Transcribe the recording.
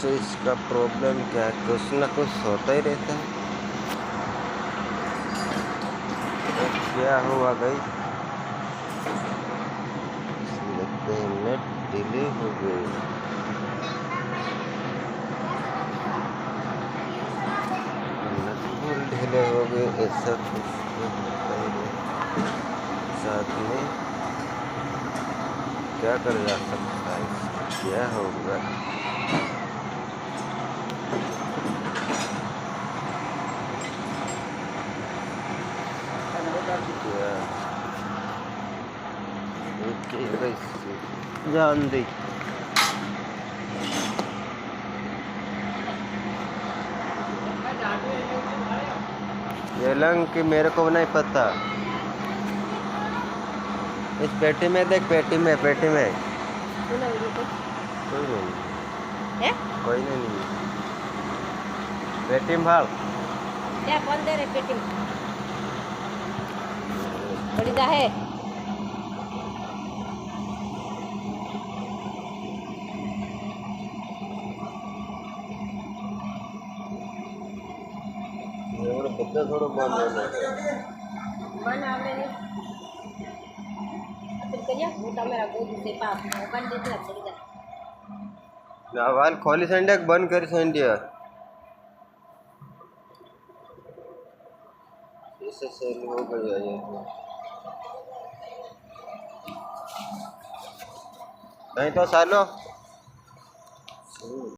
पूछो इसका प्रॉब्लम क्या है, कुछ ना कुछ होता ही रहता है। तो क्या हुआ गई, लगता है नेट डिले हो गई। नेट फुल डिले हो गए, ऐसा कुछ तो होता ही रहता है। साथ में क्या कर जा सकता है, इसका क्या होगा। जान दी ये लंग कि मेरे को नहीं पता। इस पेटी में देख, पेटी में कोई नहीं है, कोई नहीं। पेटी में भाल क्या कौन दे रहे पेटी में बड़ी जा है। બધા થોડો बन आवे नहीं फिर करिया वो मेरा गोद से पाप बन देते चली जा वाल खोली संडे बंद कर संडे ऐसे सेल हो गया ये नहीं तो सालो